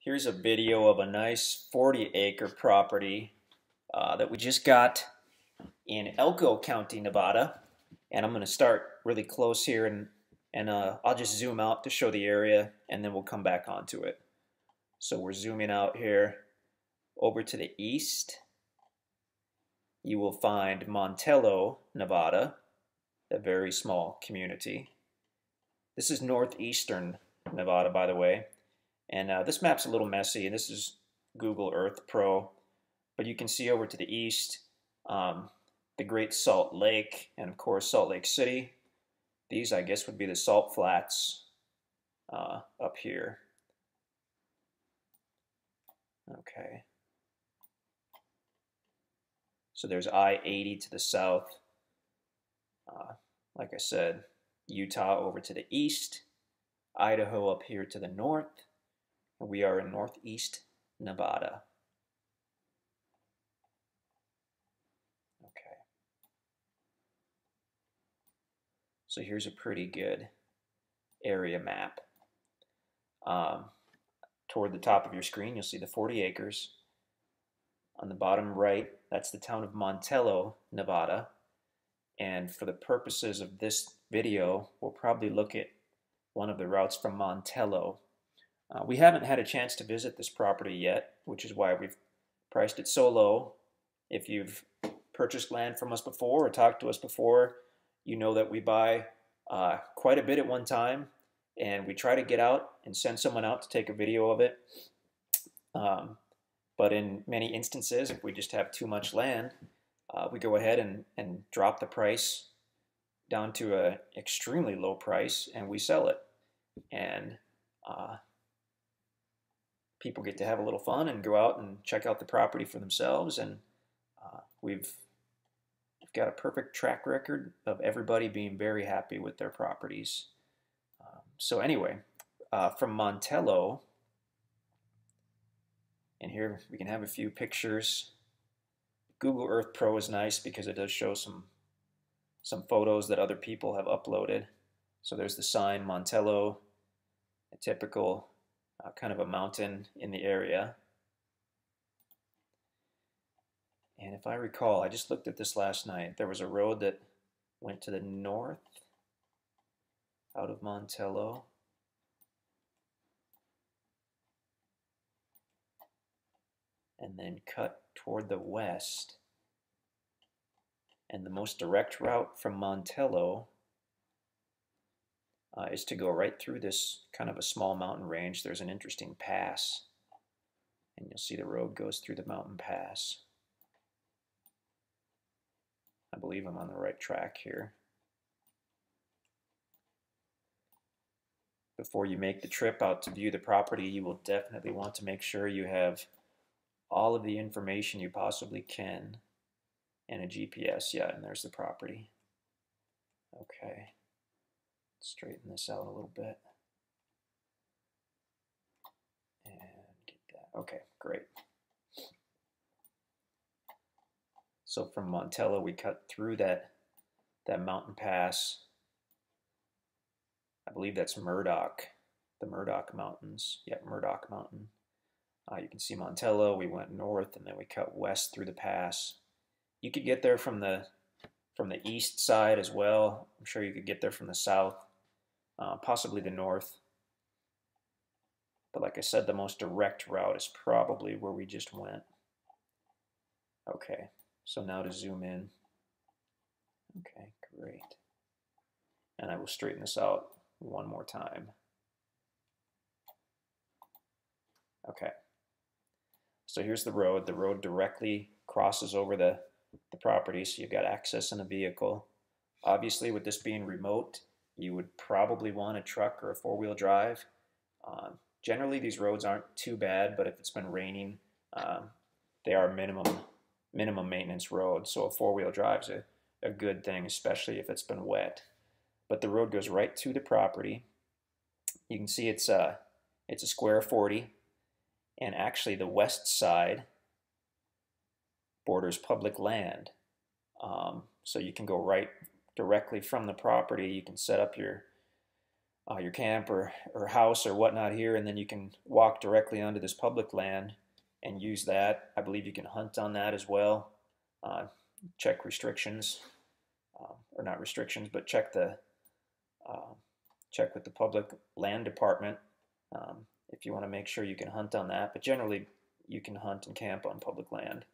Here's a video of a nice 40-acre property that we just got in Elko County, Nevada. And I'm going to start really close here and I'll just zoom out to show the area and then we'll come back onto it. So we're zooming out here over to the east. You will find Montello, Nevada, a very small community. This is northeastern Nevada, by the way. And this map's a little messy, and this is Google Earth Pro. But you can see over to the east, the Great Salt Lake, and of course Salt Lake City. These, I guess, would be the Salt Flats up here. Okay. So there's I-80 to the south. Like I said, Utah over to the east, Idaho up here to the north. We are in northeast Nevada. Okay. So here's a pretty good area map. Toward the top of your screen, you'll see the 40 acres. On the bottom right, that's the town of Montello, Nevada. And for the purposes of this video, we'll probably look at one of the routes from Montello. We haven't had a chance to visit this property yet, which is why we've priced it so low. If you've purchased land from us before or talked to us before, you know that we buy quite a bit at one time, and we try to get out and send someone out to take a video of it. But in many instances, if we just have too much land, we go ahead and drop the price down to an extremely low price, and we sell it. And people get to have a little fun and go out and check out the property for themselves. And we've got a perfect track record of everybody being very happy with their properties. So anyway, from Montello, and here we can have a few pictures. Google Earth Pro is nice because it does show some photos that other people have uploaded. So there's the sign Montello, a typical kind of a mountain in the area. And if I recall, I just looked at this last night, there was a road that went to the north out of Montello. And then cut toward the west. And the most direct route from Montello is to go right through this kind of a small mountain range. There's an interesting pass, and you'll see the road goes through the mountain pass. I believe I'm on the right track here. Before you make the trip out to view the property, you will definitely want to make sure you have all of the information you possibly can and a GPS. Yeah, and there's the property. Okay. Straighten this out a little bit. And get that. Okay, great. So from Montello, we cut through that mountain pass. I believe that's Murdoch, the Murdoch Mountains. Yep, Murdoch Mountain. You can see Montello. We went north and then we cut west through the pass. You could get there from the east side as well. I'm sure you could get there from the south, possibly the north. But like I said, the most direct route is probably where we just went. Okay, so now to zoom in. Okay, great. And I will straighten this out one more time. Okay. So here's the road. The road directly crosses over the property, so you've got access in a vehicle. Obviously, with this being remote, you would probably want a truck or a four-wheel drive. Generally, these roads aren't too bad, but if it's been raining, they are minimum maintenance roads, so a four-wheel drive is a good thing, especially if it's been wet. But the road goes right to the property. You can see it's a square 40. And actually the west side borders public land. So you can go right directly from the property. You can set up your your camp or house or whatnot here, and then you can walk directly onto this public land and use that. I believe you can hunt on that as well. Check restrictions, or not restrictions, but uh, check with the public land department if you want to make sure you can hunt on that. But generally, you can hunt and camp on public land.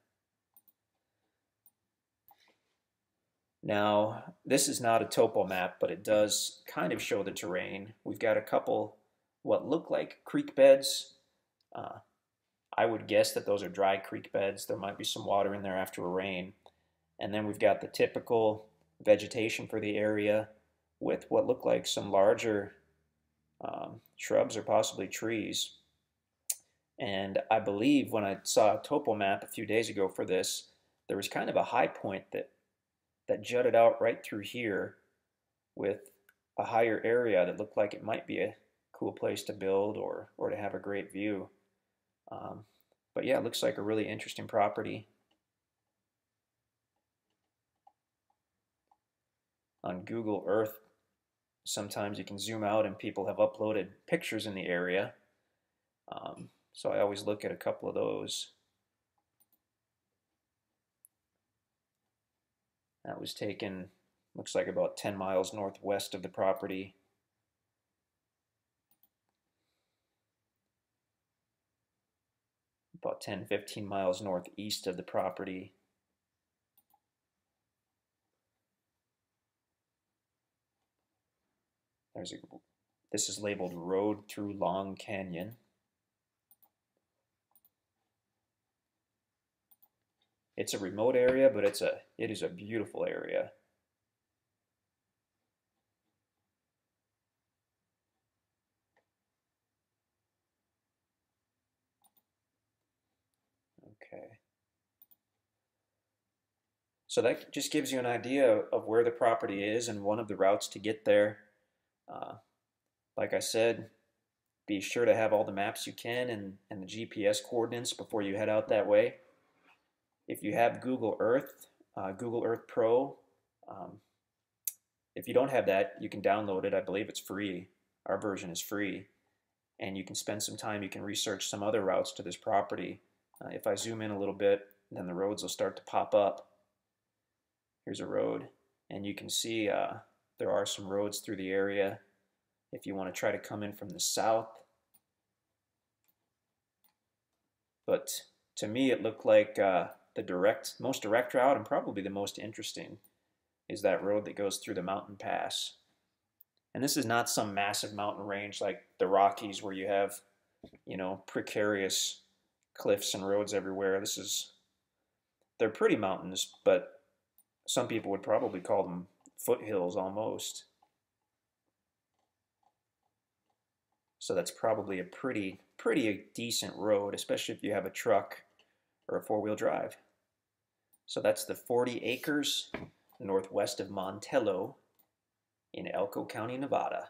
Now, this is not a topo map, but it does kind of show the terrain. We've got a couple what look like creek beds. Uh, I would guess that those are dry creek beds. There might be some water in there after a rain. And then we've got the typical vegetation for the area with what look like some larger shrubs or possibly trees. And I believe when I saw a topo map a few days ago for this, there was kind of a high point that jutted out right through here with a higher area that looked like it might be a cool place to build or to have a great view. But yeah, it looks like a really interesting property. On Google Earth, sometimes you can zoom out and people have uploaded pictures in the area. So I always look at a couple of those. That was taken, looks like about 10 miles northwest of the property. About 10, 15 miles northeast of the property. This is labeled Road Through Long Canyon. It's a remote area, but it is a beautiful area. Okay. So that just gives you an idea of where the property is and one of the routes to get there. Like I said, be sure to have all the maps you can and the GPS coordinates before you head out that way. If you have Google Earth, Google Earth Pro, if you don't have that, you can download it. I believe it's free. Our version is free. And you can spend some time, you can research some other routes to this property. If I zoom in a little bit, then the roads will start to pop up. Here's a road, and you can see there are some roads through the area if you want to try to come in from the south. But to me, it looked like the most direct route, and probably the most interesting, is that road that goes through the mountain pass. And this is not some massive mountain range like the Rockies where you have, precarious cliffs and roads everywhere. They're pretty mountains, but some people would probably call them foothills almost. So that's probably a pretty decent road, especially if you have a truck or a four-wheel drive. So that's the 40 acres northwest of Montello in Elko County, Nevada.